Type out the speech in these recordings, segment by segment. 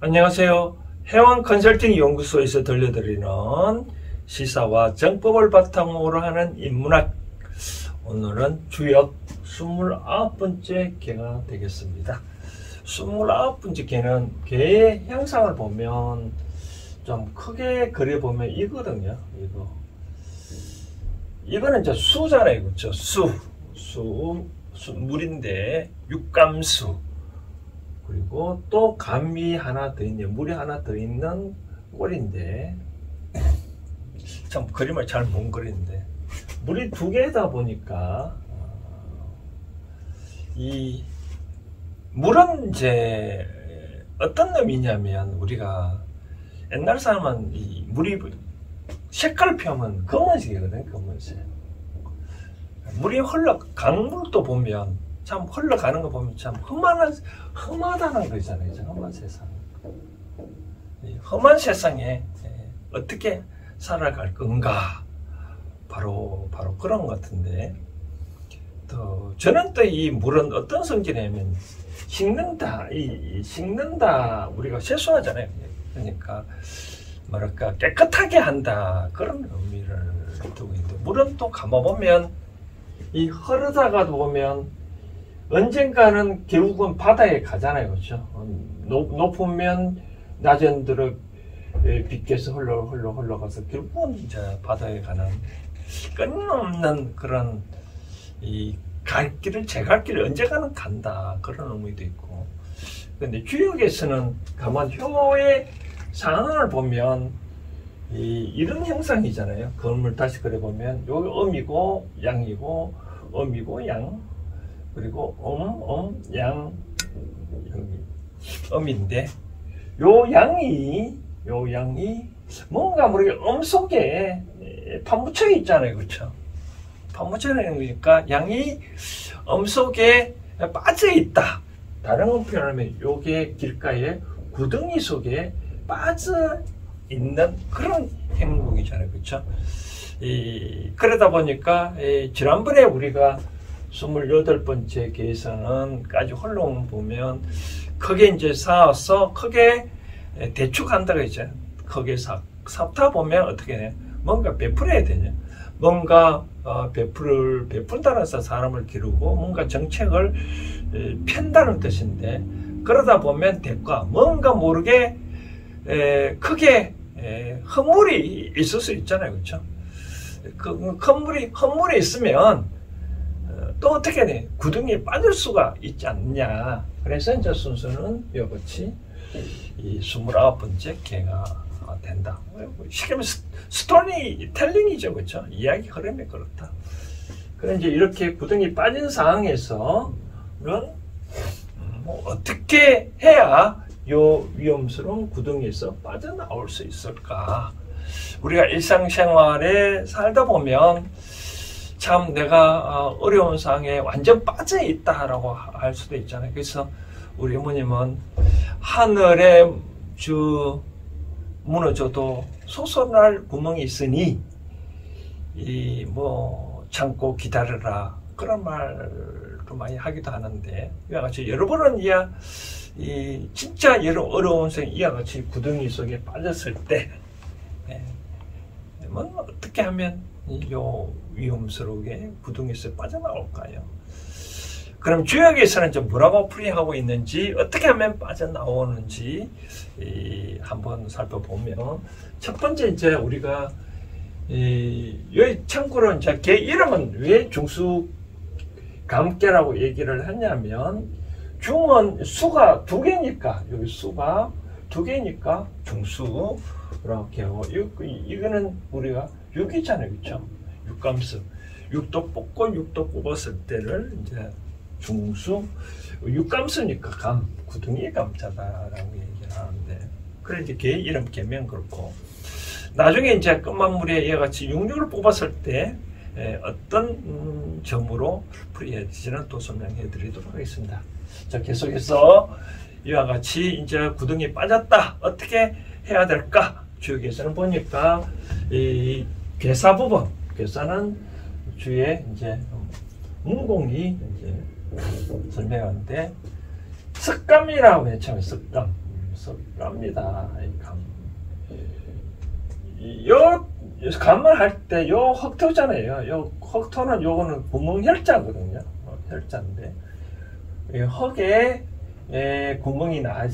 안녕하세요. 해왕 컨설팅 연구소에서 들려드리는 시사와 정법을 바탕으로 하는 인문학. 오늘은 주역 29번째 개가 되겠습니다. 29번째 개는 개의 형상을 보면 좀 크게 그려보면 이거든요. 이거는 이제 수잖아요. 그렇죠? 물인데 육감수. 그리고 또 감이 하나 더 있는, 물이 하나 더 있는 꼴인데, 참 그림을 잘 못 그리는데, 물이 두 개다 보니까 이 물은 이제 어떤 의미냐면, 우리가 옛날 사람은 이 물이 색깔을 표하면 검은색이거든. 검은색. 물이 강물도 보면 참 흘러가는 거 보면 참 험하다는 거 있잖아요. 험한 세상. 이 험한 세상에 어떻게 살아갈 건가. 바로 그런 것 같은데, 저는 또 이 물은 어떤 성질이냐면 식는다. 식는다. 우리가 세수하잖아요. 그러니까 뭐랄까 깨끗하게 한다. 그런 의미를 두고 있는데, 물은 또 감아보면 이 흐르다가도 보면 언젠가는 결국은 바다에 가잖아요. 그렇죠? 높으면 낮은 들어 빗겨서 흘러가서 결국은 이제 바다에 가는 끊임없는 그런 이 제 갈 길을 언젠가는 간다. 그런 의미도 있고. 근데 주역에서는 가만 효의 상황을 보면 이런 형상이잖아요. 그림을 다시 그려보면 여기 음이고 양이고 음이고 양, 그리고 양, 여기 음인데 요 양이 뭔가 모르게 속에 파묻혀 있잖아요. 그렇죠? 파묻혀 있는 거니까 양이 속에 빠져 있다. 다른 건 표현하면 요게 길가에 구덩이 속에 빠져 있는 그런 행동이잖아요. 그렇죠? 그러다 보니까 지난번에 우리가 28번째 개에서는까지 흘러온 보면 크게 이제 쌓아서 크게 대축한다고 했죠. 크게 쌓다 보면 어떻게 해? 뭔가 베풀어야 되냐? 뭔가 베푼다는 해서 사람을 기르고 뭔가 정책을 편다는 뜻인데, 그러다 보면 대가 뭔가 모르게 크게 헛물이 있을 수 있잖아요. 그렇죠? 그 헛물이 있으면 또 어떻게 돼? 구덩이에 빠질 수가 있지 않냐. 그래서 이제 순서는 이같이 이 29번째 개가 된다. 시키면 스토리 텔링이죠. 그렇죠? 이야기 흐름이 그렇다. 그래 이제 이렇게 구덩이 빠진 상황에서는 어떻게 해야 요 위험스러운 구덩이에서 빠져나올 수 있을까? 우리가 일상생활에 살다 보면 참 내가 어려운 상황에 완전 빠져 있다라고 할 수도 있잖아요. 그래서 우리 어머님은 하늘에 무너져도 솟아날 구멍이 있으니 참고 기다려라. 그런 말도 많이 하기도 하는데, 이와 같이 여러분은 진짜 어려운 상황, 이와 같이 구덩이 속에 빠졌을 때 어떻게 하면 요 위험스럽게 구덩이에서 빠져나올까요? 그럼 주역에서는 좀 뭐라고 풀이하고 있는지, 어떻게 하면 빠져나오는지 한번 살펴보면, 첫 번째 이제 우리가 여기 참고로 이제 개 이름은 왜 중수감개라고 얘기를 하냐면, 중은 수가 두 개니까, 여기 수가 두 개니까 중수라고 하고, 이거는 우리가 육이잖아요. 그렇죠? 육감수. 육도 뽑았을 때를 이제 중수, 육감수니까 구덩이에 감자다라고 얘기를 하는데, 그래 이제 개 이름 개면 그렇고, 나중에 이제 끝마무리에 이와 같이 육류를 뽑았을 때 어떤 점으로 풀이해지는 또 설명해 드리도록 하겠습니다. 자, 계속해서 이와 같이 이제 구덩이에 빠졌다. 어떻게 해야 될까? 주역에서는 보니까 이 괴사 부분, 괴사는 주에 이제 문공이 이제 설명하는데, 습감이라고 했잖아요. 습감. 섭랍니다. 이 감. 요 감을 할 때 요 흑토잖아요. 요 흑토는 요거는 구멍혈자거든요. 혈자인데 이 흙에 구멍이 나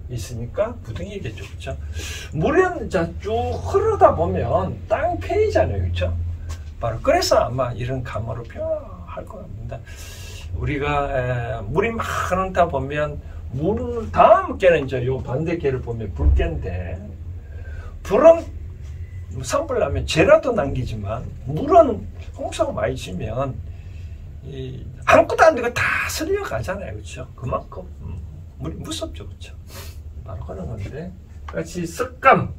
있으니까 구덩이겠죠, 그렇죠? 물은 쭉 흐르다 보면 땅이 패이잖아요, 그렇죠? 바로 그래서 아마 이런 감으로 표현할 것 같습니다. 우리가 물이 막 흐르다 보면 물 다음 개는 이제 요 반대 개를 보면 불개인데 불은 산불 나면 재라도 남기지만 물은 홍수가 많이 지면 아무것도 안 되고 다 쓸려가잖아요, 그렇죠? 그만큼 물이 무섭죠, 그렇죠? 바로 그런 건데 같이 습감.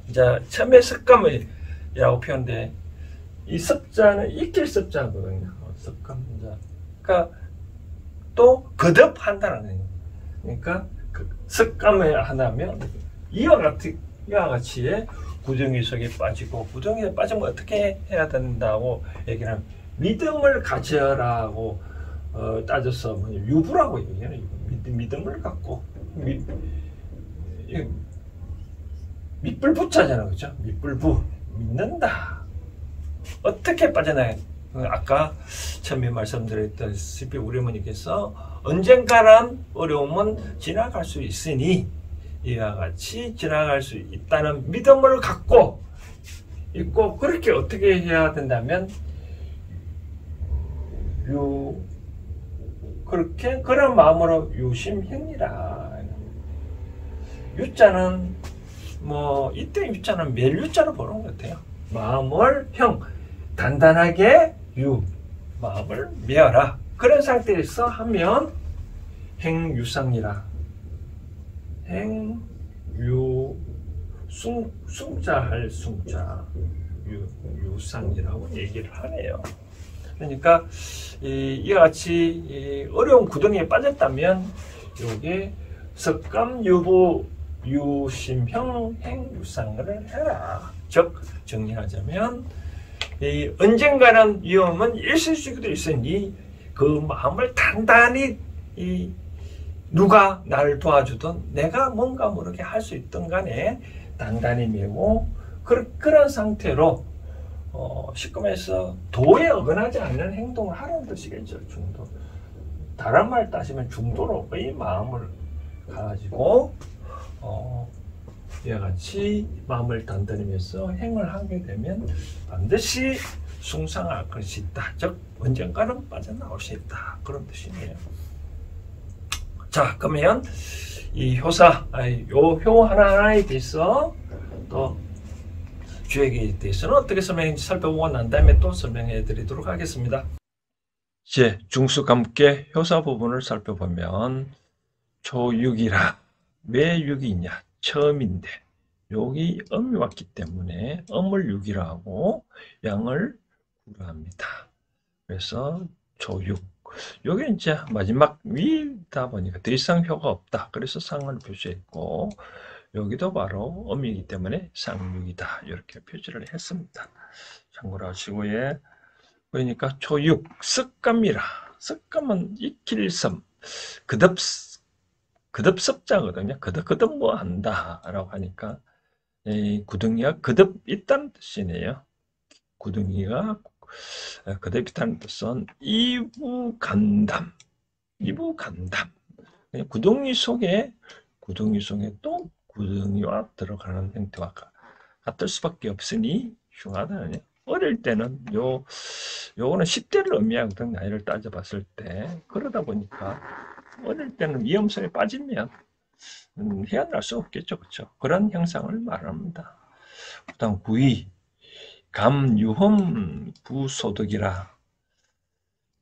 이제 처음에 습감이라고 표현돼. 이 습자는 익힐 습자거든요. 습감. 그러니까 또 거듭한다는 거예요. 그러니까 그 습감을 하나면 이와 같이 구덩이 속에 빠지고 구덩이에 빠지면 어떻게 해야 된다고 얘기하면 믿음을 가져라고 따져서 유부라고 얘기해요. 믿음을 갖고 밑불부자잖아요, 그죠? 밑불부 믿는다. 어떻게 빠져나가요? 아까 처음에 말씀드렸다시피 우리 어머니께서 언젠가는 어려움은 지나갈 수 있으니 이와 같이 지나갈 수 있다는 믿음을 갖고 있고 그렇게 어떻게 해야 된다면 그렇게 그런 마음으로 유심행이라. 유자는 뭐 이때 유자는 매일 유자로 보는 것 같아요. 마음을 단단하게 마음을 메어라. 그런 상태에서 하면 행유상이라. 숭자 할 숭자 유상이라고 얘기를 하네요. 그러니까 이와 같이 어려운 구덩이에 빠졌다면 요게 석감유부 유심형 행유상을 해라. 즉 정리하자면 언젠가는 위험은 있을 수도 있으니 그 마음을 단단히 누가 나를 도와주든 내가 뭔가 모르게 할 수 있든 간에 단단히 메고 그런 상태로 시금에서 도에 어긋나지 않는 행동을 하라는 뜻이겠죠. 중도. 다른 말 따지면 중도로의 마음을 가지고 이와 같이 마음을 단단히 메서 행을 하게 되면 반드시 숭상할 것이 있다. 즉 언젠가는 빠져나올 수 있다. 그런 뜻이네요. 자, 그러면 이 효사, 요 하나하나에 대해서 또 주역에 대해서는 어떻게 설명했는지 살펴보고 난 다음에 또 설명해 드리도록 하겠습니다. 이제 중수감께 효사 부분을 살펴보면 초6이라. 왜 6이 있냐? 처음인데 여기 음이 왔기 때문에 음을 6이라 하고 양을 9라 합니다. 그래서 초6. 여기 이제 마지막 위다 보니까 더 이상 효가 없다. 그래서 상을 표시했고 여기도 바로 음이기 때문에 상6이다. 이렇게 표시를 했습니다. 참고로 하시고요. 그러니까 초6 습감이라. 습감은 익힐섬 거듭섭자거든요. 거듭 뭐 한다 라고 하니까 이 구덩이가 거듭 있다는 뜻이네요. 구덩이가 거듭 있다는 뜻은 이부간담. 구덩이 속에 또 구덩이와 들어가는 형태와 같을 수밖에 없으니 흉하다는. 어릴 때는 요거는 10대를 의미하거든. 나이를 따져봤을 때. 그러다 보니까 어릴 때는 위험성에 빠지면 헤어날 수 없겠죠. 그렇죠? 그런 형상을 말합니다. 그다음 구이 감유험 부소득이라.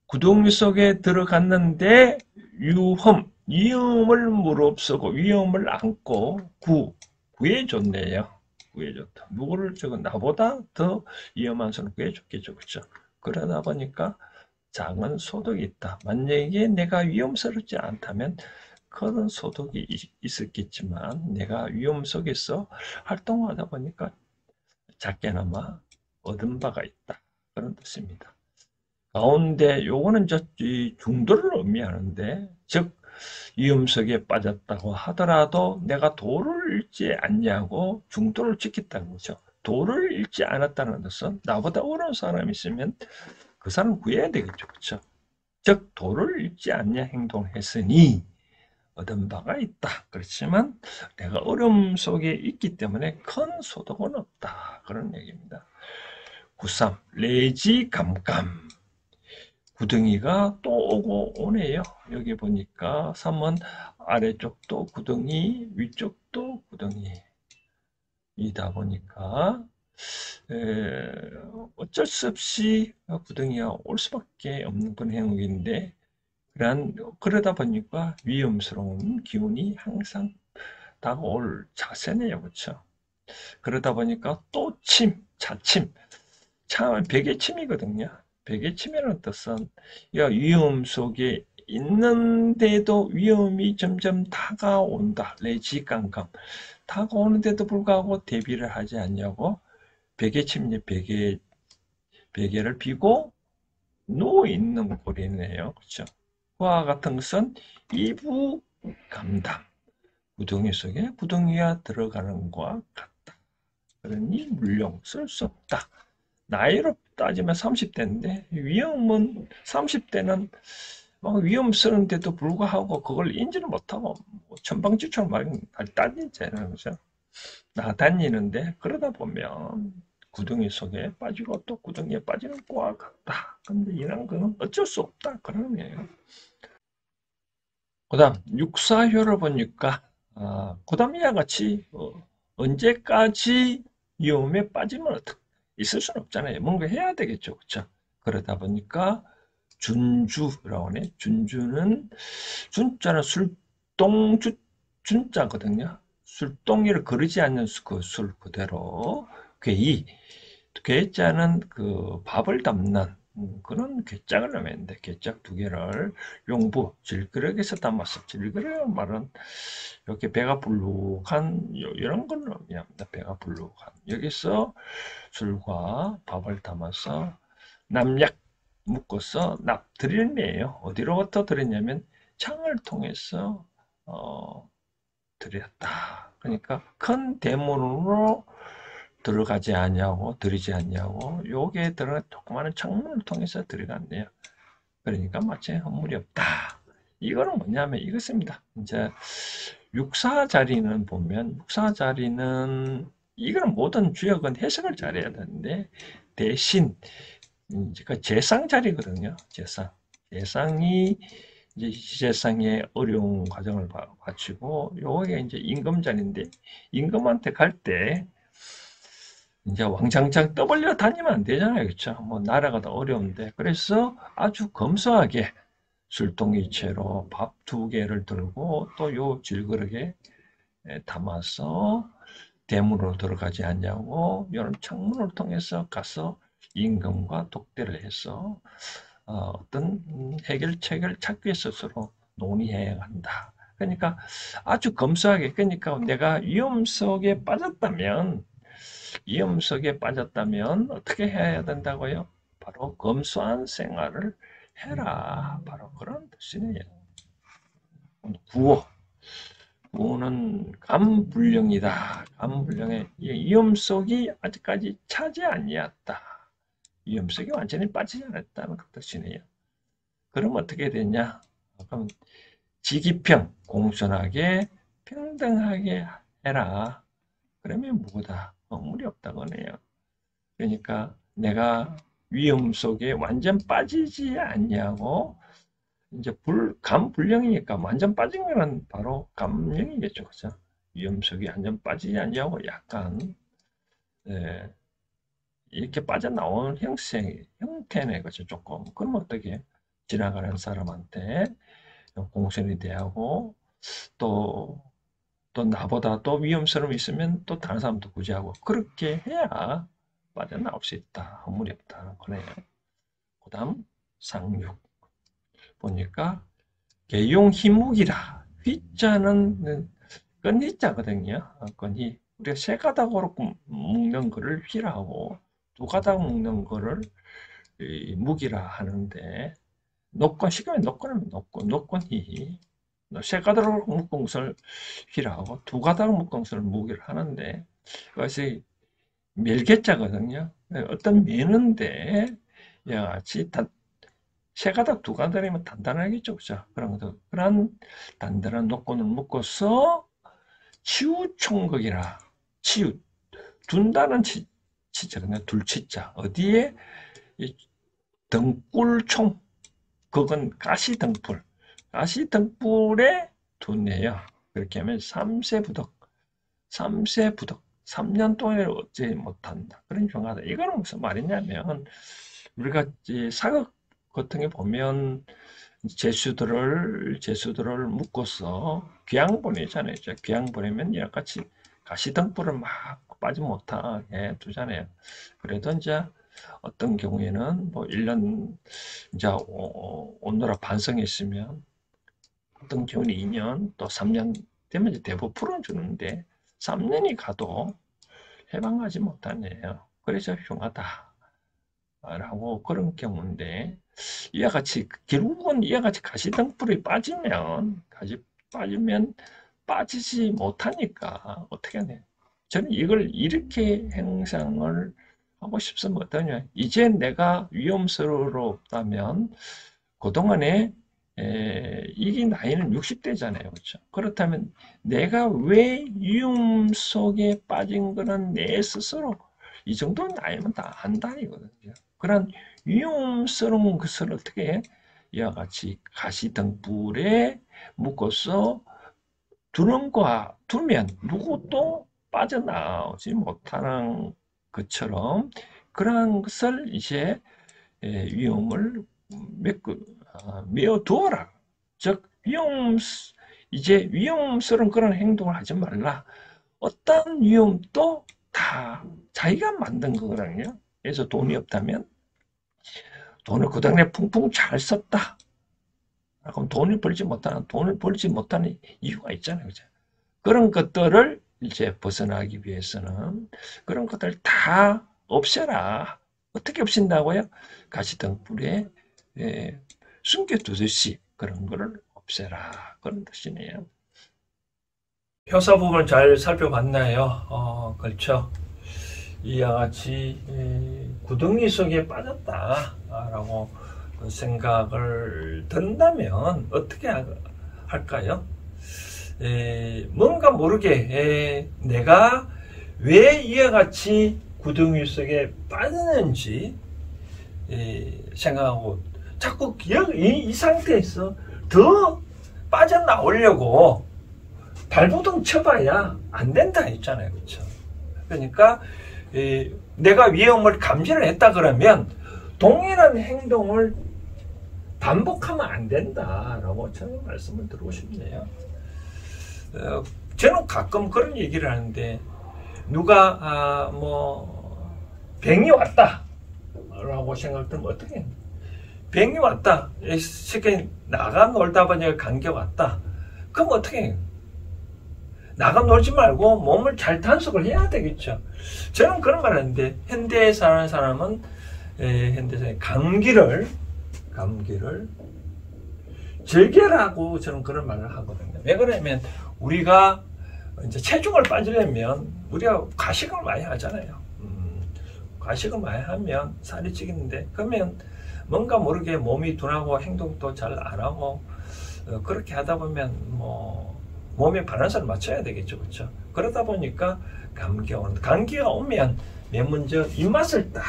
구덩이 속에 들어갔는데 위험을 무릅쓰고 위험을 안고 구해줬네요. 구해줬다. 누구를 나보다 더 위험한 사람 구해줬겠죠. 그렇죠? 그러다 보니까 작은 소득이 있다. 만약에 내가 위험스럽지 않다면 그런 소득이 있었겠지만 내가 위험 속에서 활동하다 보니까 작게나마 얻은 바가 있다. 그런 뜻입니다. 가운데 요거는 이 중도를 의미하는데 즉 위험속에 빠졌다고 하더라도 내가 도를 잃지 않냐고 중도를 지켰다는 거죠. 도를 잃지 않았다는 것은 나보다 어려운 사람이 있으면 그 사람 구해야 되겠죠. 그렇죠? 즉 도를 잃지 않냐 행동을 했으니 얻은 바가 있다. 그렇지만 내가 어려움 속에 있기 때문에 큰 소득은 없다. 그런 얘기입니다. 93. 레지 감감. 구덩이가 또 오고 오네요. 여기 보니까 3은 아래쪽도 구덩이, 위쪽도 구덩이이다 보니까 어쩔 수 없이 구덩이가 올 수밖에 없는 그런 행위인데 그러다 보니까 위험스러운 기운이 항상 다가올 자세네요. 그렇죠? 그러다 보니까 또 자침. 참은 벽의 침이거든요. 벽의 침이라는 뜻은 위험 속에 있는데도 위험이 점점 다가온다. 레지감감. 다가오는데도 불구하고 대비를 하지 않냐고 벽의 침이 베개를 비고 누워있는 꼴이네요. 그렇죠? 그와 같은 것은 이부 감담. 구덩이 속에 구덩이가 들어가는 것과 같다. 그러니 물론 쓸 수 없다. 나이로 따지면 30대인데 위험은 30대는 위험스러운데도 불구하고 그걸 인지를 못하고 천방지축 막 따지잖아요. 그죠? 나다니는데 그러다 보면 구덩이 속에 빠지고 또 구덩이에 빠지는 것과 같다. 근데 이런 거는 어쩔 수 없다. 그런 거예요. 그 다음 육사효를 보니까 그 다음 이와 같이 언제까지 위험에 빠지면 어떻게 있을 수는 없잖아요. 뭔가 해야 되겠죠. 그렇죠? 그러다 보니까 준주라고 하네. 준주는 준자는 술동주 준자거든요. 술동이를 거르지 않는 그 술 그대로 괴이 괴자는 그 밥을 담는 그런 괴짝을 넣으면 돼. 괴짝 두 개를 용부 질그릇에서 담았어. 질그릇 말은 이렇게 배가 불룩한 이런 걸 넣으면 배가 불룩한 여기서 술과 밥을 담아서 남약 묶어서 납드릴매예요. 어디로부터 들였냐면 창을 통해서 들였다. 그러니까 큰 대문으로 들어가지 않냐고 들이지 않냐고 요게 들어가 조그마한 창문을 통해서 들어갔네요. 그러니까 마치 허물이 없다. 이거는 뭐냐면 이것입니다. 이제 육사 자리는 보면 육사 자리는 이거는 모든 주역은 해석을 잘해야 되는데 대신 그 재상 자리거든요. 재상이 이제 재상의 어려운 과정을 바치고 요게 이제 임금 자리인데 임금한테 갈 때 이제 왕창창 떠벌려 다니면 안 되잖아요. 그렇죠? 뭐 나라가 더 어려운데 그래서 아주 검소하게 술동이채로 밥 2개를 들고 또 요 질그릇에 담아서 대문으로 들어가지 않냐고 이런 창문을 통해서 가서 임금과 독대를 해서 어떤 해결책을 찾기 위해서 서로 논의해야 한다. 그러니까 아주 검소하게 그러니까 내가 위험 속에 빠졌다면 어떻게 해야 된다고요? 바로 검소한 생활을 해라. 바로 그런 뜻이네요. 구호는 감불령이다. 감불령의 위험 속이 아직까지 차지 아니었다. 위험 속이 완전히 빠지지 않았다는 그 뜻이네요. 그럼 어떻게 되냐? 그럼 지기평, 공손하게 평등하게 해라. 그러면 뭐다? 무리 없다고 하네요. 그러니까 내가 위험 속에 완전 빠지지 않냐고 이제 감불령이니까 완전 빠진 거는 바로 감령이겠죠. 그죠? 위험 속에 완전 빠지지 않냐고 약간 이렇게 빠져나오는 형태네. 그죠? 조금. 그럼 어떻게 지나가는 사람한테 공손히 대하고 또 나보다 또 위험스러움이 있으면 또 다른 사람도 구제하고 그렇게 해야 빠져나올 수 있다. 허물이 없다. 그래요. 그 다음 상육 보니까 개용희묵이라 휘자는 끈희자거든요. 끈희 우리가 세 가닥으로 묶는 거를 휘라고 두 가닥 묶는 거를 묵이라 하는데 쉽게 말하면 녹건은 녹건희 세 가닥으로 묶은 것을 길하고 두 가닥으로 묶은 것을 무기를 하는데 그것이 멜개자거든요. 어떤 매는데 이와 같이 세 가닥 두 가닥이면 단단하겠죠, 그죠? 그런 단단한 노건을 묶어서 치우총극이라 치우 둔다는 치자거든요. 둘치자 어디에 등불총 그건 가시등불에 두네요. 그렇게 하면 3세부덕 3년 동안 얻지 못한다. 그런 경우다. 이거는 무슨 말이냐면 우리가 사극 같은 게 보면 제수들을 묶어서 귀양 보내잖아요. 귀양 보내면 이같이 가시등불을 막 빠지 못하게 두잖아요. 그래도 이제 어떤 경우에는 뭐 1년 이제 오느라 반성했으면 어떤 경우는 2년 또 3년 되면 이제 대부분 풀어주는데 3년이 가도 해방하지 못하네요. 그래서 흉하다라고 그런 경우인데 이와 같이 결국은 이와 같이 가시등불이 빠지면 빠지지 못하니까 어떻게 하냐. 저는 이걸 이렇게 행상을 하고 싶으면 어떠냐. 이제 내가 위험스럽다면 그동안에 이 나이는 60대잖아요. 그렇죠? 그렇다면 내가 왜 위험 속에 빠진 거는 내 스스로 이 정도 나이면 다 안다 이거든요. 그런 위험스러운 것을 어떻게 해? 이와 같이 가시등불에 묶어서 두면 누구도 빠져나오지 못하는 것처럼 그러한 것을 이제 위험을 메어 두어라. 즉 이제 위험스러운 그런 행동을 하지 말라. 어떤 위험도 다 자기가 만든 거거든요. 그래서 돈이 없다면 돈을 그 당시에 풍풍 잘 썼다. 그럼 돈을 벌지 못하는 이유가 있잖아요. 그죠? 그런 것들을 이제 벗어나기 위해서는 그런 것들 다 없애라. 어떻게 없앤다고요? 가시등불에 숨겨두듯이 그런 거를 없애라. 그런 뜻이네요. 효사 부분을 잘 살펴봤나요? 그렇죠. 이와 같이 구덩이 속에 빠졌다라고 생각을 든다면 어떻게 할까요? 뭔가 모르게 내가 왜 이와 같이 구덩이 속에 빠졌는지 생각하고 자꾸 이 상태에서 더 빠져나오려고 발버둥 쳐봐야 안 된다 했잖아요. 그렇죠? 그러니까 내가 위험을 감지를 했다 그러면 동일한 행동을 반복하면 안 된다라고 저는 말씀을 드리고 싶네요. 저는 가끔 그런 얘기를 하는데 누가 병이 왔다 라고 생각하면 어떻게 해요? 병이 왔다. 쉽게 나가 놀다 보니까 감기가 왔다. 그럼 어떻게 해요? 나가 놀지 말고 몸을 잘 단속을 해야 되겠죠. 저는 그런 말 하는데 현대에 사는 사람은 현대사의 감기를 즐겨라고 저는 그런 말을 하거든요. 왜 그러냐면 우리가 이제 체중을 빠지려면 우리가 과식을 많이 하잖아요. 과식을 많이 하면 살이 찌겠는데 그러면 뭔가 모르게 몸이 둔하고 행동도 잘 안 하고 그렇게 하다 보면 몸의 밸런스를 맞춰야 되겠죠. 그렇죠? 그러다 보니까 감기가 오는데 감기가 오면 맨 먼저 입맛을 딱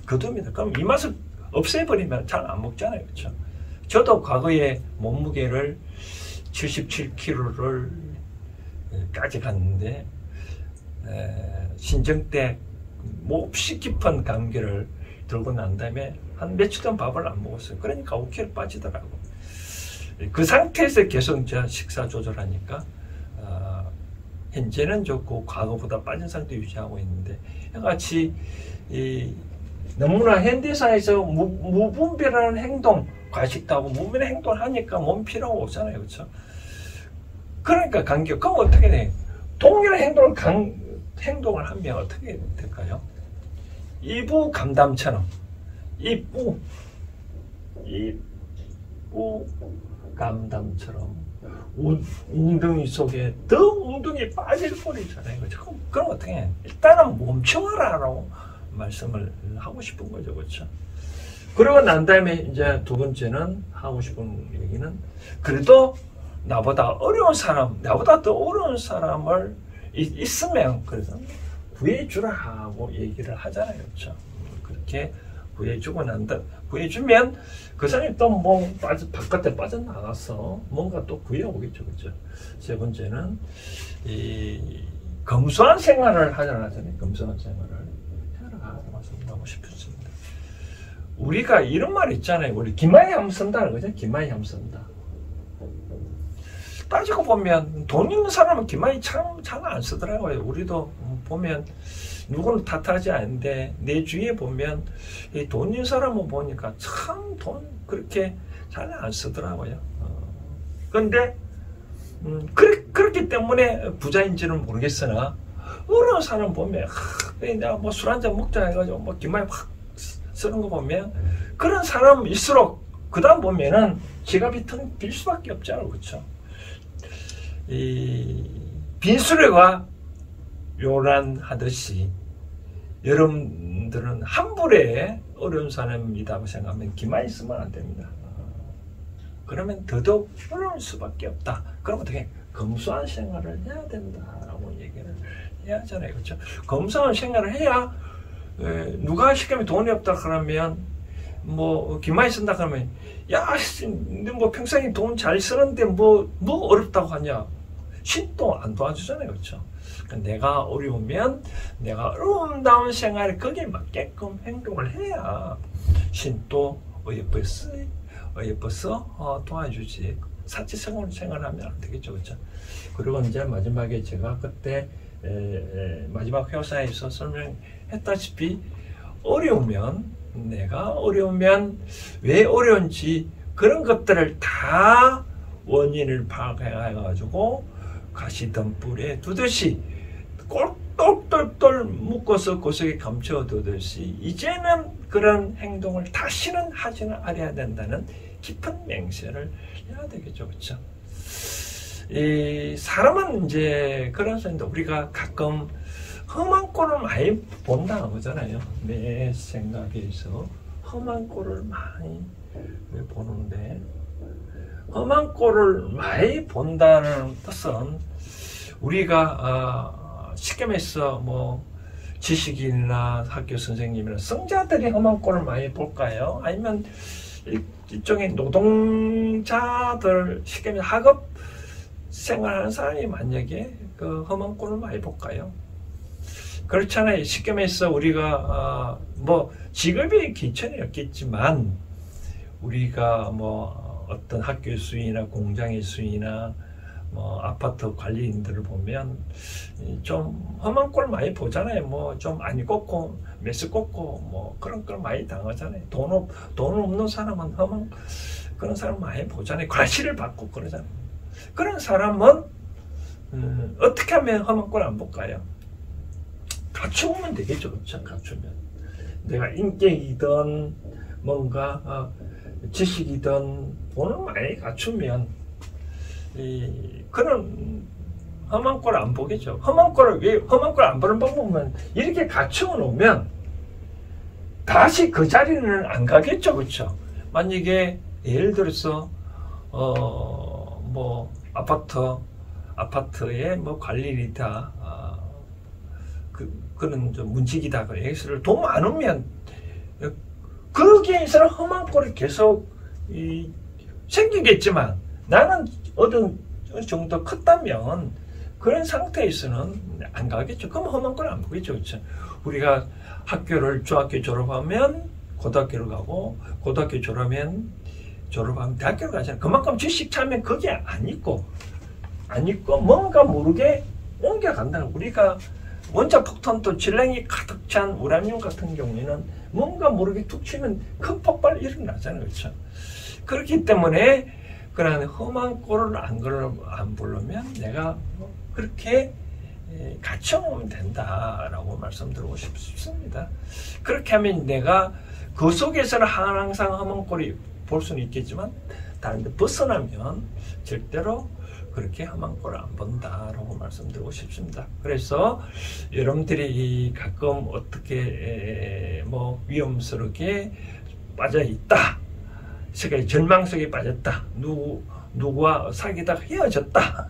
거둡니다. 그럼 입맛을 없애버리면 잘 안 먹잖아요. 그렇죠? 저도 과거에 몸무게를 77kg를 까지 갔는데 신정 때 몹시 깊은 감기를 들고 난 다음에 한 며칠 동안 밥을 안 먹었어요. 그러니까 5kg 빠지더라고. 그 상태에서 계속 이제 식사 조절하니까 현재는 좋고 과거보다 빠진 상태 유지하고 있는데 같이 너무나 현대사에서 무분별한 행동, 과식도 하고 무분별한 행동을 하니까 몸 피로가 오잖아요. 그렇죠? 그러니까 감기가 그럼 어떻게 돼? 동일한 행동을 하면 어떻게 될까요? 이부 감담처럼 이 감담처럼 웅덩이 속에 더 웅덩이 빠질 꼴이잖아요. 그럼 어떻게 해? 일단은 멈춰라라고 말씀을 하고 싶은 거죠. 그렇죠? 그러고 난 다음에 이제 두 번째는 하고 싶은 얘기는, 그래도 나보다 어려운 사람, 나보다 더 어려운 사람을 있으면 그래서 구해주라 하고 얘기를 하잖아요. 그렇죠? 그렇게 구해주고 난다. 구해주면 그 사람이 또 뭐 바깥에 빠져나가서 뭔가 또 구해오겠죠. 그렇죠? 세 번째는 이 검소한 생활을 하잖아요. 검소한 생활을 해라 말씀하고 싶습니다. 우리가 이런 말 있잖아요. 우리 기마이 함 쓴다는 거죠. 기마이 함 쓴다. 따지고 보면 돈 있는 사람은 기마이 참 잘 안 쓰더라고요. 우리도 보면 누구는 탓하지 않는데 내 주위에 보면 이 돈 있는 사람은 보니까 참 돈 그렇게 잘 안 쓰더라고요. 그런데 그렇기 때문에 부자인지는 모르겠으나 어려운 사람 보면 내가 뭐 술 한잔 먹자 해가지고 뭐 기마이 확 쓰는 거 보면 그런 사람일수록 그 다음 보면은 지갑이 텅 빌 수밖에 없잖아요. 그렇죠? 이 빈수레가 요란하듯이 여러분들은 함부로 어려운 사람이라고 생각하면 기만히 쓰면 안 됩니다. 그러면 더더욱 어려울 수밖에 없다. 그럼 어떻게 검소한 생활을 해야 된다라고 얘기를 해야 하잖아요. 그렇죠? 검소한 생활을 해야 누가 시키면 돈이 없다 그러면 뭐 기만히 쓴다 그러면 야, 너 뭐 평생에 돈 잘 쓰는데 뭐 어렵다고 하냐? 신도 안 도와주잖아요. 그렇죠? 내가 어려우면 내가 어려운 생활에 거기에 맞게끔 행동을 해야 신도 어여뻐서 도와주지. 사치성으로 생활하면 안 되겠죠. 그렇죠? 그리고 이제 마지막에 제가 그때 마지막 회사에서 설명했다시피 내가 어려우면 왜 어려운지 그런 것들을 다 원인을 파악해가지고 가시덤불에 두듯이 똘똘똘똘 묶어서 고석에 감춰두듯이 이제는 그런 행동을 다시는 하지는 않아야 된다는 깊은 맹세를 해야 되겠죠. 그렇죠? 이 사람은 이제 그런 사람인데 우리가 가끔 험한 꼴을 많이 본다는 거잖아요. 내 생각에서 험한 꼴을 많이 보는데, 험한 꼴을 많이 본다는 뜻은 우리가 쉽게 말해서 뭐 지식인이나 학교 선생님이나 성자들이 험한 꼴을 많이 볼까요? 아니면 일종의 노동자들, 쉽게 말해서 학업 생활하는 사람이 만약에 그 험한 꼴을 많이 볼까요? 그렇잖아요. 쉽게 말해서 우리가 뭐 직업의 기천이었겠지만 우리가 뭐 어떤 학교 수위나 공장의 수위나 뭐 아파트 관리인들을 보면 좀 험한 꼴 많이 보잖아요. 뭐 좀 아니 꽂고 메스 꽂고 뭐 그런 걸 많이 당하잖아요. 돈 없는 사람은 험한 그런 사람 많이 보잖아요. 과시를 받고 그러잖아요. 그런 사람은 어떻게 하면 험한 꼴 안 볼까요? 갖추면 되겠죠. 그렇죠? 갖추면 내가 인격이든 뭔가 지식이든 돈을 많이 갖추면 그런 험한 꼴을 안 보겠죠. 험한 꼴을 안 보는 방법은 이렇게 갖추어 놓으면 다시 그 자리는 안 가겠죠. 그렇죠? 만약에 예를 들어서 뭐 아파트에 뭐 관리이다 그런 좀 문직이다 그래서 돈 많으면 거기에서는 험한 꼴이 계속 생기겠지만 나는 어느 정도 컸다면 그런 상태에서는 안 가겠죠. 그럼 험한 꼴 안 보겠죠. 그렇죠? 우리가 중학교 졸업하면 고등학교를 가고 고등학교 졸업하면 대학교를 가잖아요. 그만큼 지식 차면 거기에 안 있고 뭔가 모르게 옮겨간다는 우리가 원자 폭탄도 질량이 가득 찬 우라늄 같은 경우에는 뭔가 모르게 툭 치면 큰 폭발이 일어나잖아요. 그렇죠? 그렇기 때문에 그런 험한 꼴을 안 보려면 내가 그렇게 갖춰놓으면 된다라고 말씀드리고 싶습니다. 그렇게 하면 내가 그 속에서는 항상 험한 꼴이 볼 수는 있겠지만 다른 데 벗어나면 절대로 그렇게 험한 꼴을 안 본다라고 말씀드리고 싶습니다. 그래서 여러분들이 가끔 어떻게 뭐 위험스럽게 빠져 있다, 세계 절망 속에 빠졌다, 누구와 사귀다가 헤어졌다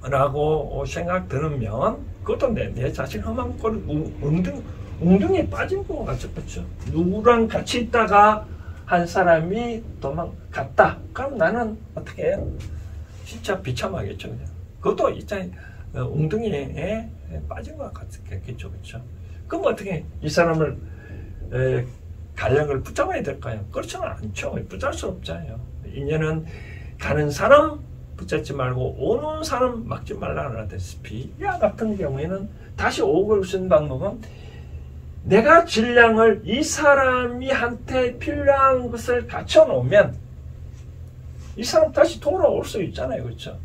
라고 생각 들으면 그것도 내 자신 험한 꼴 웅둥이에 빠진 것 같죠. 그렇죠? 누구랑 같이 있다가 한 사람이 도망갔다. 그럼 나는 어떻게 해요? 진짜 비참하겠죠. 그냥. 그것도 있잖아요. 웅둥이에 빠진 것 같겠죠. 그렇죠? 그럼 어떻게 이 사람을 가량을 붙잡아야 될까요? 그렇지는 않죠. 붙잡을 수 없잖아요. 인연은 가는 사람 붙잡지 말고 오는 사람 막지 말라는 하다시피 이와 같은 경우에는 다시 오고 쓰는 방법은 내가 질량을 이 사람이 한테 필요한 것을 갖춰 놓으면 이 사람 다시 돌아올 수 있잖아요. 그렇죠?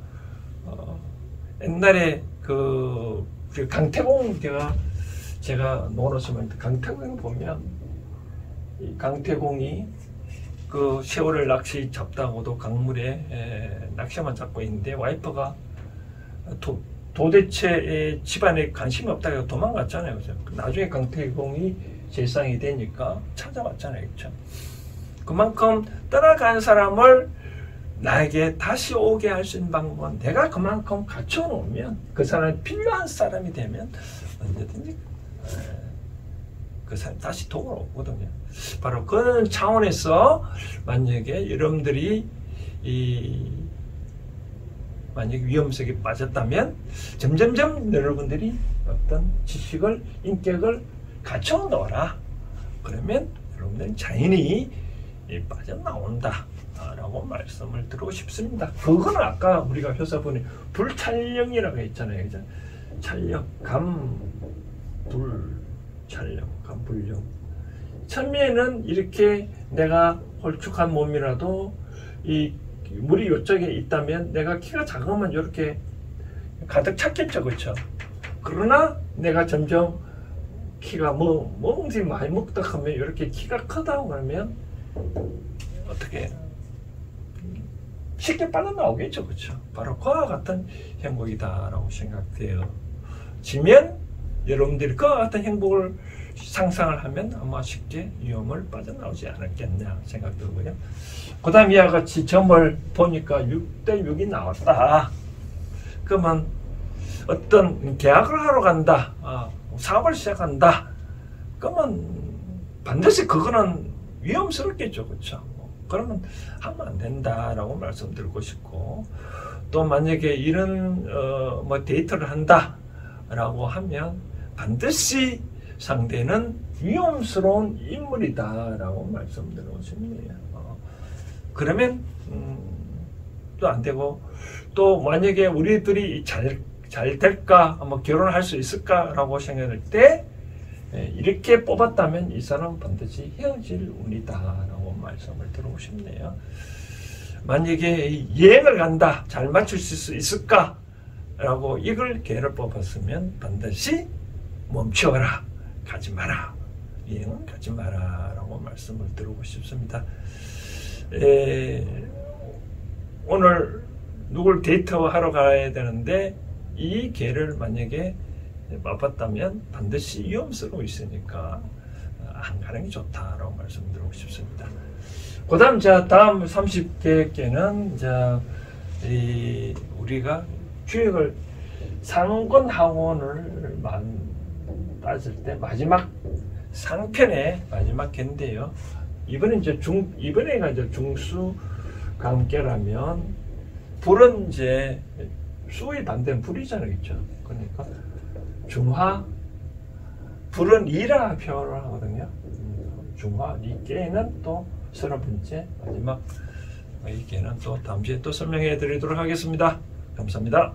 옛날에 그 강태공 제가 논었으면 강태공 보면 이 강태공이 그 세월을 낚시 잡다고도 강물에 낚시만 잡고 있는데 와이프가 도대체 집안에 관심이 없다고 도망갔잖아요. 그죠? 나중에 강태공이 재상이 되니까 찾아왔잖아요. 그죠? 그만큼 떠나간 사람을 나에게 다시 오게 할 수 있는 방법은 내가 그만큼 갖춰놓으면 그 사람이 필요한 사람이 되면 언제든지 그 사람 다시 돌아오거든요. 바로 그런 차원에서 만약에 여러분들이 만약에 위험 속에 빠졌다면 점점점 여러분들이 어떤 지식을 인격을 갖춰 놓아라. 그러면 여러분들은 자연히 빠져나온다 라고 말씀을 드리고 싶습니다. 그거는 아까 우리가 회사분이 불찰령이라고 했잖아요. 그죠? 찰령, 찰령, 불령. 처음에는 이렇게 내가 홀쭉한 몸이라도 이 물이 이쪽에 있다면 내가 키가 작으면 이렇게 가득 찼겠죠. 그렇죠? 그러나 내가 점점 키가 먹지 많이 먹다 하면 이렇게 키가 크다 그러면 어떻게 쉽게 빠져나오겠죠. 그렇죠? 바로 그와 같은 행복이다라고 생각되어지면 여러분들이 그와 같은 행복을 상상을 하면 아마 쉽게 위험을 빠져나오지 않았겠냐 생각되고요. 그 다음 이와 같이 점을 보니까 6대6이 나왔다. 그러면 어떤 계약을 하러 간다, 사업을 시작한다. 그러면 반드시 그거는 위험스럽겠죠. 그렇죠? 그러면 하면 안 된다라고 말씀드리고 싶고, 또 만약에 이런 데이트를 한다라고 하면 반드시 상대는 위험스러운 인물이다라고 말씀드리고 싶네요. 그러면 또 안 되고, 또 만약에 우리들이 잘 될까, 결혼할 수 있을까라고 생각할 때 이렇게 뽑았다면 이 사람은 반드시 헤어질 운이다라고 말씀을 드리고 싶네요. 만약에 여행을 간다, 잘 맞출 수 있을까라고 이걸 개를 뽑았으면 반드시 멈추어라, 가지 마라, 여행은 가지 마라 라고 말씀을 드리고 싶습니다. 오늘 누굴 데이트하러 가야 되는데 이 개를 만약에 맞봤다면 반드시 위험스러워 있으니까 안 가는 게 좋다라고 말씀드리고 싶습니다. 그 다음, 다음 30개는, 우리가 주역을 상권하원을 따질 때 마지막 상편의 마지막 개인데요. 이번에가 이제 중수관계라면, 불은 이제 수의 반대는 불이잖아요. 그렇죠? 그러니까 중화, 불은 이라 표현을 하거든요. 중화, 이 개는 또 30번째 마지막 이 개는 또 다음 주에 또 설명해 드리도록 하겠습니다. 감사합니다.